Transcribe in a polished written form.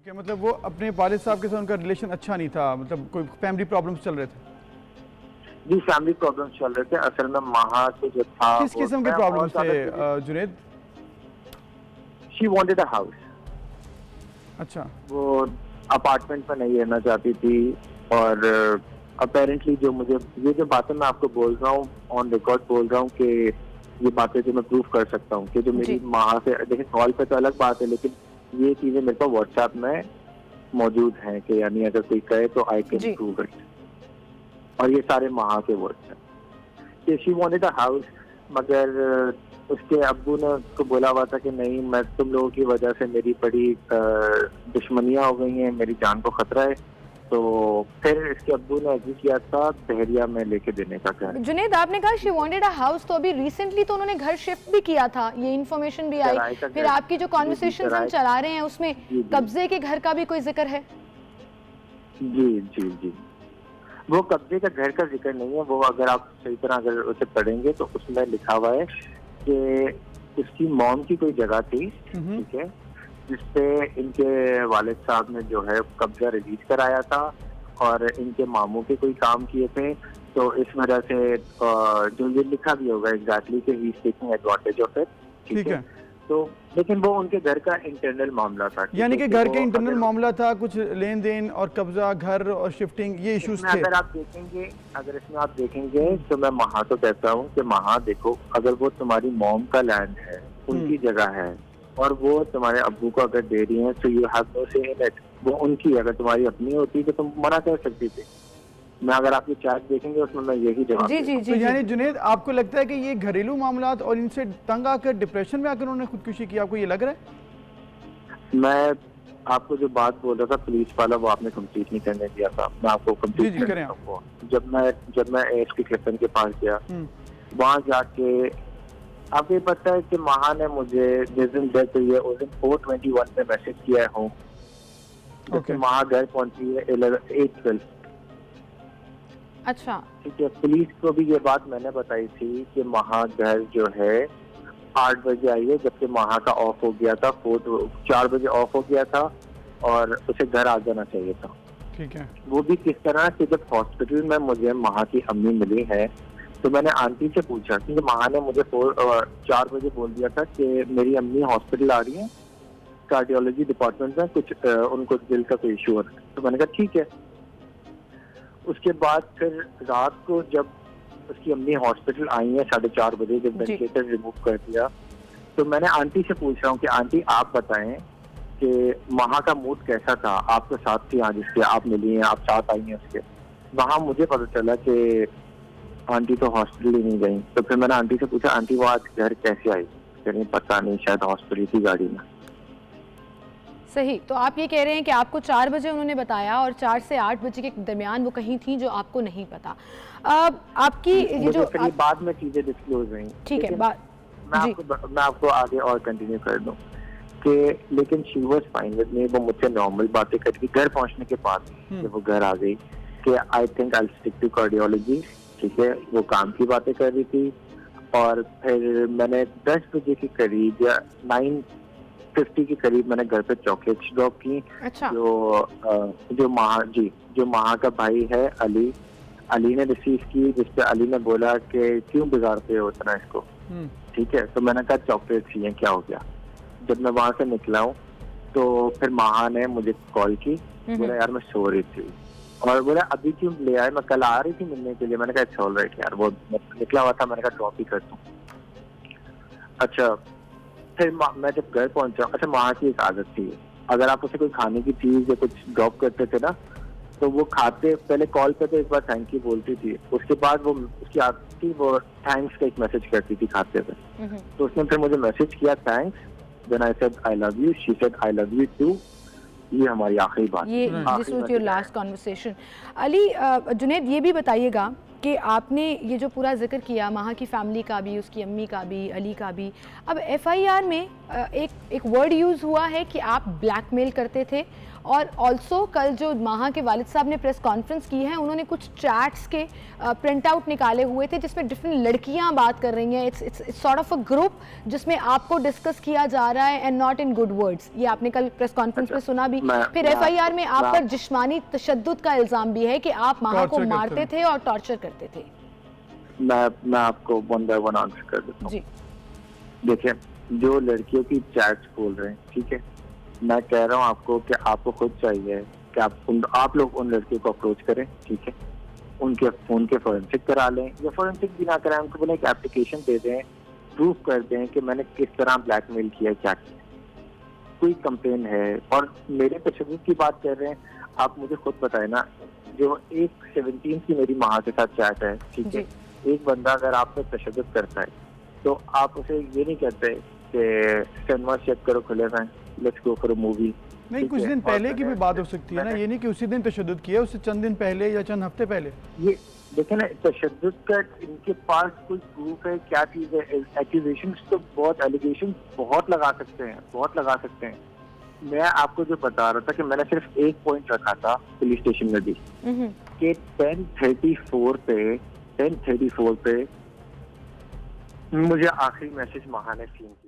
क्या मतलब वो अपने वालिद साहब के साथ उनका रिलेशन अच्छा नहीं था, मतलब कोई फैमिली प्रॉब्लम्स चल रहे थे? जी, फैमिली प्रॉब्लम चल रहे थे। असल में महा से जो था किस वो किस्म के मैं और प्रॉब्लम्स थे ज़्यादा serious. Junaid? She wanted a house. अच्छा। वो अपार्टमेंट में नहीं रहना चाहती थी और अपेरेंटली ये जो बातें मैं आपको बोल रहा हूँ, ऑन रिकॉर्ड बोल रहा हूँ कि ये बातें जो मैं प्रूफ कर सकता हूँ कि जो मेरी जी, महा से, देखिए कॉल पे तो अलग बात है, लेकिन ये चीजें मेरे पास व्हाट्सएप में मौजूद हैं कि यानी अगर कोई कहे तो आई कैन जी। Prove it. और ये सारे महा के वर्ड्स हैं कि शी वांटेड अ हाउस, मगर उसके अब्बू ने उसको बोला हुआ था कि नहीं, मैं तुम लोगों की वजह से मेरी बड़ी दुश्मनियां हो गई हैं, मेरी जान को खतरा है। तो फिर इसके अब्बू ने एग्री किया था बहरिया में लेके देने का घर। जुनैद, आपने कहा शी वांटेड अ हाउस, तो अभी रिसेंटली तो उन्होंने घर शिफ्ट भी किया था, ये इन्फॉर्मेशन भी आई। किराए का फिर घर। आपकी जो जी जी, कॉन्वर्सेशंस हम चला रहे हैं उसमें जी जी कब्जे के घर का भी कोई जिक्र है? जी जी जी। वो कब्जे का घर का जिक्र नहीं है। वो अगर आप सही तरह अगर उसे पढ़ेंगे तो उसमें लिखा हुआ है कि उसकी मॉम की कोई जगह थी, ठीक है, जिसपे इनके वालिद साहब ने जो है कब्जा रिलीज कराया था और इनके मामू के कोई काम किए थे। तो इस वजह से जो ये लिखा भी होगा एग्जैक्टली कि he is taking advantage of it, ठीक ठीक है। है, तो लेकिन वो उनके घर का इंटरनल मामला था, ठीक यानी है, कि घर वो के इंटरनल अगर मामला था, कुछ लेन देन और कब्जा, घर और शिफ्टिंग, ये इश्यूज इसमें थे। अगर इसमें आप देखेंगे तो मैं महा तो कहता हूँ कि महा देखो, अगर वो तुम्हारी मॉम का लैंड है, उनकी जगह है, और वो तुम्हारे अब्बू को अगर दे रही है तो यू हैव नो से इन इट। वो उनकी, अगर तुम्हारी अपनी होती तो तुम मना कर सकती थी। मैं अगर आपकी चार्ज देखेंगे उसमें मैं यही जवाब जी देता जी हूँ। तो जी जी। यानी जुनेद, आपको लगता है कि ये घरेलू मामलात और इनसे तंग आकर डिप्रेशन में आकर उन्होंने खुदकुशी की, आपको ये लग रहा है? मैं आपको जो बात बोल रहा था पुलिस वाला, वो आपने कंप्लीट नहीं करने दिया था। मैं आपको जी कंप्लीट जी, करने करें आप। दूंगा। जब मैं एएसपी क्लिफ्टन के पास गया, वहां जाके आपको ये पता है कि महा ने मुझे जिस दिन डेथ हुई है उस दिन 421 पे मैसेज किया है होम। जबकि ओके, महा घर पहुंची है 8/12। अच्छा, ठीक है, पुलिस को भी ये बात मैंने बताई थी कि महा घर जो है 8 बजे आई है, जबकि महा का ऑफ हो गया था, 4 बजे ऑफ हो गया था और उसे घर आ जाना चाहिए था। ठीक है। वो भी किस तरह कि जब हॉस्पिटल में मुझे महा की अम्मी मिली है तो मैंने आंटी से पूछा, क्योंकि महा ने मुझे 4 बजे बोल दिया था कि मेरी अम्मी हॉस्पिटल आ रही है, कार्डियोलॉजी डिपार्टमेंट में कुछ उनको दिल का कोई इशू है। तो मैंने कहा ठीक है। उसके बाद फिर रात को जब उसकी अम्मी हॉस्पिटल आई है 4:30 बजे, जब जी। वेंटिलेटर रिमूव कर दिया, तो मैंने आंटी से पूछ रहा हूँ कि आंटी आप बताएं कि महा का मूड कैसा था, आपके साथ थी आज इसके, आप मिली हैं, आप साथ आई हैं उसके। वहाँ मुझे पता चला कि आंटी तो हॉस्पिटल ही नहीं गई। तो फिर मैंने आंटी से पूछा, आंटी वो आज घर कैसे आई? कहीं पता नहीं, शायद हॉस्पिटल की गाड़ी में। सही। तो आप ये कह रहे हैं कि आपको 4 बजे उन्होंने बताया और 4 से 8 बजे के दरमियान वो कहीं थी जो आपको नहीं पता। आपकी ये जो फिर ये बाद में चीजें डिस्क्लोज हुई। ठीक है, लेकिन बात जी मैं आपको आगे और कंटिन्यू कर दूं कि लेकिन she was fine with me. वो मुझसे नॉर्मल बातें कर रही घर पहुंचने के बाद, जब वो घर आ गई, कि I think I stick to cardiology, ठीक है। वो काम की बातें कर रही थी। और फिर मैंने 10 बजे के करीब या 9:50 के करीब मैंने घर पे चॉकलेट्स ड्रॉप की। अच्छा, जो महा का भाई है अली ने रिसीव की, जिसपे अली ने बोला कि क्यों बिगाड़ते हो इतना इसको, ठीक है। तो मैंने कहा चॉकलेट चाहिए, क्या हो गया। जब मैं वहां से निकला हूँ तो फिर महा ने मुझे कॉल की, बोला यार मैं सो रही थी, और बोला अभी क्यों ले आए, मैं कल आ रही थी मिलने के लिए। मैंने कहा इट्स ऑल राइट यार, वो निकला हुआ था, मैंने कहा ड्रॉप ही कर दूं। अच्छा, फिर मैं जब घर पहुंचा, अच्छा महा की एक आदत थी, अगर आप उसे कोई खाने की चीज या कुछ ड्रॉप करते थे ना, तो वो खाते पहले कॉल पे तो एक बार थैंक यू बोलती थी, उसके बाद वो उसकी आदत थी वो थैंक्स का एक मैसेज करती थी खाते हुए। तो उसने फिर मुझे मैसेज किया thanks, then I said I love you, she said I love you too. ये हमारी आखिरी बात ये थी। This was your last conversation. Ali, Junaid, ये भी बताइएगा कि आपने ये जो पूरा जिक्र किया माहा की फैमिली का भी, उसकी अम्मी का भी, अली का भी, अब एफआईआर में एक वर्ड यूज़ हुआ है कि आप ब्लैकमेल करते थे, और ऑल्सो कल जो माहा के वालिद साहब ने प्रेस कॉन्फ्रेंस की है, उन्होंने कुछ चैट्स के प्रिंट आउट निकाले हुए थे जिसमें डिफरेंट लड़कियां बात कर रही हैं। It's sort of a group जिसमें आपको डिस्कस किया जा रहा है and not in good words. ये आपने कल प्रेस कॉन्फ्रेंस में सुना भी। फिर एफआईआर में आप पर जिस्मानी तशद्दुद का इल्ज़ाम भी है कि आप माहा को मारते थे और टॉर्चर करते थे। मैं आपको वन बाय वन आंसर कर देता हूँ जी। देखिए, जो लड़कियों की चैट्स बोल रहे हैं, ठीक है, मैं कह रहा हूँ आपको कि आपको खुद चाहिए कि आप लोग उन लड़कियों को अप्रोच करें, ठीक है, उनके फोन के फॉरेंसिक करा लें, या फॉरेंसिक भी ना कराएं, उनको बोले एक एप्लीकेशन दे दें, प्रूफ कर दें कि मैंने किस तरह ब्लैकमेल किया, क्या किया, कोई कंप्लेन है। और मेरे तशद्दुद की बात कर रहे हैं, आप मुझे खुद बताए ना, जो एक 17 की मेरी माँ के साथ चैट है, ठीक है, एक बंदा अगर आप पे तशद्दुद करता है तो आप उसे ये नहीं कहते कि सिनेमा चेक करो खुले में, let's go for a movie. नहीं, कुछ दिन पहले की भी बात हो सकती है ना, ये नहीं कि उसी दिन तशद्दुद किया, उससे चंद दिन पहले या चंद हफ्ते पहले। ये देखें ना, तशद्दुद का इनके पास कोई प्रूफ है, क्या चीज है? एक्यूजेशंस तो बहुत, एलिगेशन बहुत लगा सकते हैं, बहुत लगा सकते हैं। मैं आपको जो बता रहा था कि मैंने सिर्फ एक पॉइंट रखा था पुलिस स्टेशन में भी, कि 10:34 पे मुझे आखिरी मैसेज माहा ने सीन किया।